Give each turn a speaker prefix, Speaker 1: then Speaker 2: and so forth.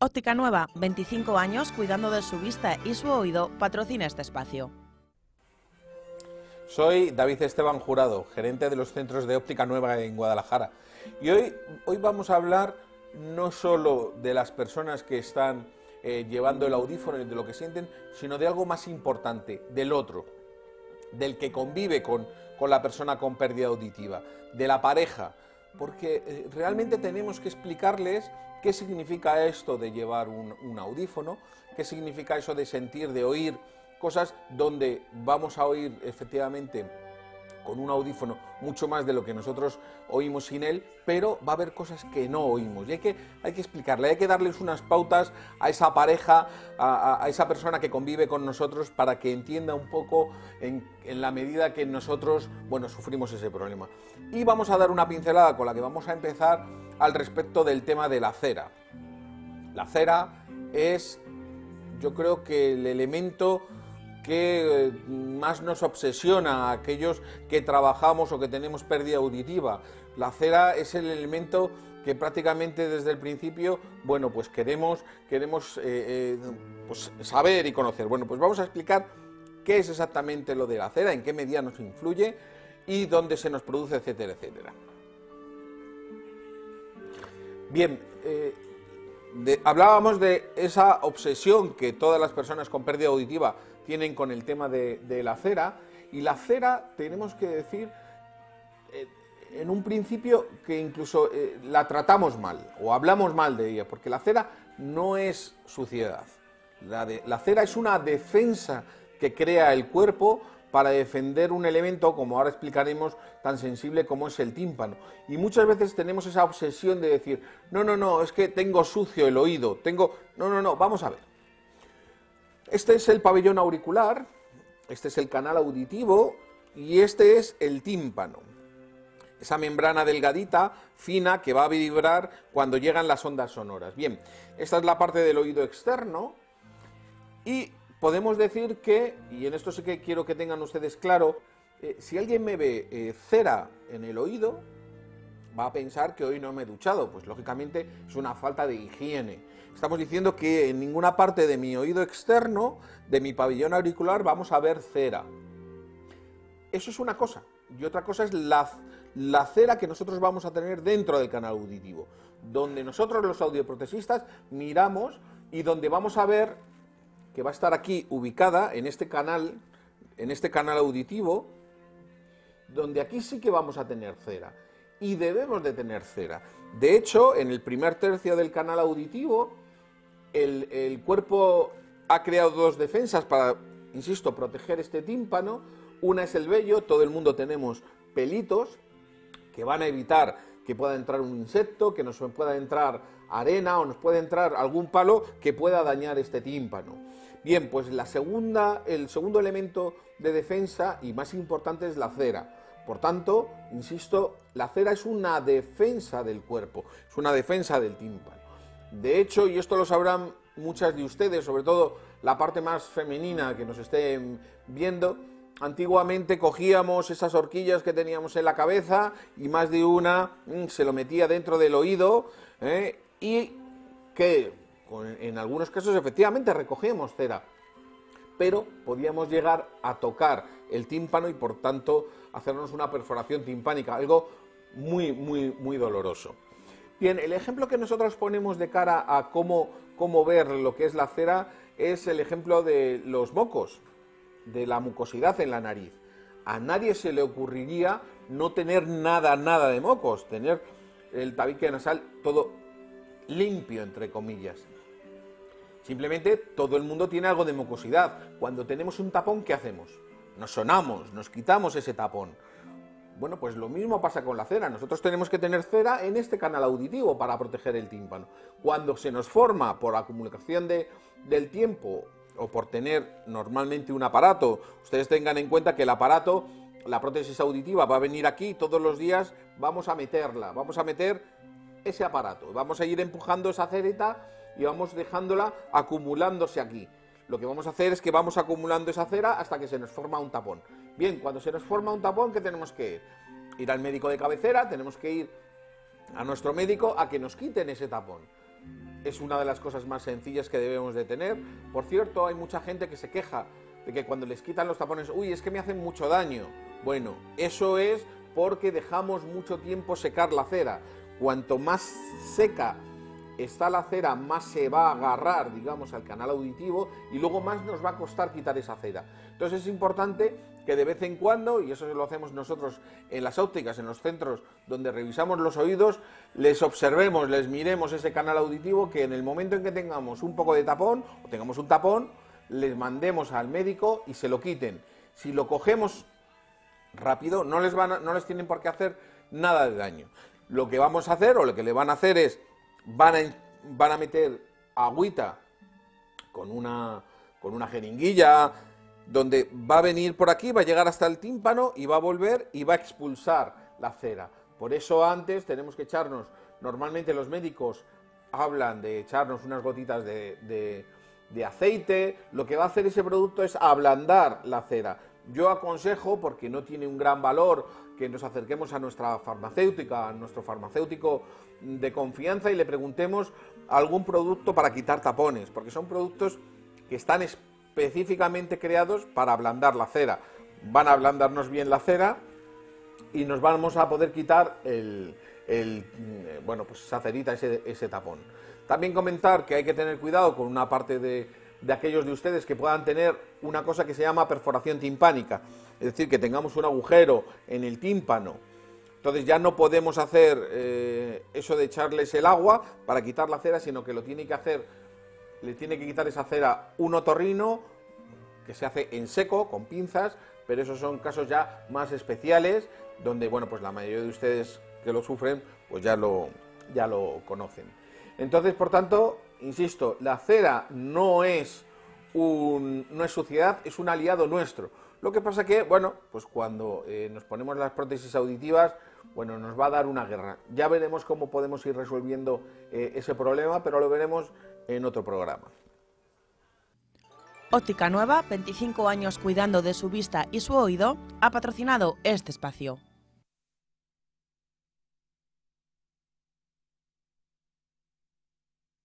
Speaker 1: Óptica Nueva, 25 años cuidando de su vista y su oído, patrocina este espacio.
Speaker 2: Soy David Esteban Jurado, gerente de los centros de Óptica Nueva en Guadalajara. Y hoy vamos a hablar no solo de las personas que están llevando el audífono y de lo que sienten, sino de algo más importante, del otro, del que convive con la persona con pérdida auditiva, de la pareja, porque realmente tenemos que explicarles qué significa esto de llevar un audífono, qué significa eso de sentir, de oír cosas donde vamos a oír efectivamente con un audífono mucho más de lo que nosotros oímos sin él, pero va a haber cosas que no oímos y hay que explicarle, hay que darles unas pautas a esa pareja, a esa persona que convive con nosotros para que entienda un poco en la medida que nosotros, bueno, sufrimos ese problema. Y vamos a dar una pincelada con la que vamos a empezar al respecto del tema de la cera. La cera es, yo creo que el elemento que más nos obsesiona a aquellos que trabajamos o que tenemos pérdida auditiva. La cera es el elemento que prácticamente desde el principio, bueno, pues queremos pues saber y conocer. Bueno, pues vamos a explicar qué es exactamente lo de la cera, en qué medida nos influye y dónde se nos produce, etcétera, etcétera. Bien, hablábamos de esa obsesión que todas las personas con pérdida auditiva tienen con el tema de la cera, y la cera tenemos que decir en un principio que incluso la tratamos mal o hablamos mal de ella, porque la cera no es suciedad. La cera es una defensa que crea el cuerpo para defender un elemento, como ahora explicaremos, tan sensible como es el tímpano. Y muchas veces tenemos esa obsesión de decir, no, es que tengo sucio el oído, no, vamos a ver. Este es el pabellón auricular, este es el canal auditivo y este es el tímpano. Esa membrana delgadita, fina, que va a vibrar cuando llegan las ondas sonoras. Bien, esta es la parte del oído externo y podemos decir que, y en esto sí que quiero que tengan ustedes claro, si alguien me ve cera en el oído, va a pensar que hoy no me he duchado, pues lógicamente es una falta de higiene. Estamos diciendo que en ninguna parte de mi oído externo, de mi pabellón auricular, vamos a ver cera. Eso es una cosa, y otra cosa es la cera que nosotros vamos a tener dentro del canal auditivo, donde nosotros los audioprotesistas miramos y donde vamos a ver que va a estar aquí ubicada en este canal auditivo, donde aquí sí que vamos a tener cera. Y debemos de tener cera. De hecho, en el primer tercio del canal auditivo, el cuerpo ha creado dos defensas para, insisto, proteger este tímpano. Una es el vello, todo el mundo tenemos pelitos que van a evitar que pueda entrar un insecto, que nos pueda entrar arena o nos pueda entrar algún palo que pueda dañar este tímpano. Bien, pues el segundo elemento de defensa y más importante es la cera. Por tanto, insisto, la cera es una defensa del cuerpo, es una defensa del tímpano. De hecho, y esto lo sabrán muchas de ustedes, sobre todo la parte más femenina que nos estén viendo, antiguamente cogíamos esas horquillas que teníamos en la cabeza y más de una se lo metía dentro del oído y que en algunos casos efectivamente recogíamos cera, pero podíamos llegar a tocar el tímpano y por tanto hacernos una perforación timpánica, algo muy doloroso. Bien, el ejemplo que nosotros ponemos de cara a cómo ver lo que es la cera es el ejemplo de los mocos, de la mucosidad en la nariz. A nadie se le ocurriría no tener nada de mocos, tener el tabique nasal todo limpio, entre comillas. Simplemente todo el mundo tiene algo de mucosidad. Cuando tenemos un tapón, ¿qué hacemos? Nos sonamos, nos quitamos ese tapón. Bueno, pues lo mismo pasa con la cera. Nosotros tenemos que tener cera en este canal auditivo para proteger el tímpano. Cuando se nos forma por acumulación del tiempo o por tener normalmente un aparato, ustedes tengan en cuenta que el aparato, la prótesis auditiva va a venir aquí todos los días, vamos a meter ese aparato, vamos a ir empujando esa cerita y vamos dejándola acumulándose aquí. Lo que vamos a hacer es que vamos acumulando esa cera hasta que se nos forma un tapón. Bien, cuando se nos forma un tapón, ¿qué tenemos que ir? Ir al médico de cabecera, tenemos que ir a nuestro médico a que nos quiten ese tapón. es una de las cosas más sencillas que debemos de tener. Por cierto, hay mucha gente que se queja de que cuando les quitan los tapones, uy, es que me hacen mucho daño. Bueno, eso es porque dejamos mucho tiempo secar la cera. Cuanto más seca está la cera, más se va a agarrar, digamos, al canal auditivo y luego más nos va a costar quitar esa cera. Entonces es importante que de vez en cuando, y eso lo hacemos nosotros en las ópticas, en los centros donde revisamos los oídos, les observemos, les miremos ese canal auditivo, que en el momento en que tengamos un poco de tapón o tengamos un tapón, les mandemos al médico y se lo quiten. Si lo cogemos rápido, no les tienen por qué hacer nada de daño. Lo que vamos a hacer, o lo que le van a hacer es, van a meter agüita con una jeringuilla, donde va a venir por aquí, va a llegar hasta el tímpano y va a volver y va a expulsar la cera. Por eso antes tenemos que echarnos, normalmente los médicos hablan de echarnos unas gotitas de aceite. Lo que va a hacer ese producto es ablandar la cera. Yo aconsejo, porque no tiene un gran valor, que nos acerquemos a nuestra farmacéutica, a nuestro farmacéutico de confianza y le preguntemos algún producto para quitar tapones, porque son productos que están específicamente creados para ablandar la cera. Van a ablandarnos bien la cera y nos vamos a poder quitar bueno, pues esa cerita, ese tapón. También comentar que hay que tener cuidado con una parte de aquellos de ustedes que puedan tener una cosa que se llama perforación timpánica, es decir, que tengamos un agujero en el tímpano. Entonces ya no podemos hacer eso de echarles el agua para quitar la cera, sino que lo tiene que hacer, le tiene que quitar esa cera un otorrino, que se hace en seco, con pinzas, pero esos son casos ya más especiales, donde, bueno, pues la mayoría de ustedes que lo sufren, pues ya lo conocen. Entonces, por tanto, insisto, la cera no es suciedad, es un aliado nuestro. Lo que pasa que, bueno, pues cuando nos ponemos las prótesis auditivas, bueno, nos va a dar una guerra. Ya veremos cómo podemos ir resolviendo ese problema, pero lo veremos en otro programa.
Speaker 1: Óptica Nueva, 25 años cuidando de su vista y su oído, ha patrocinado este espacio.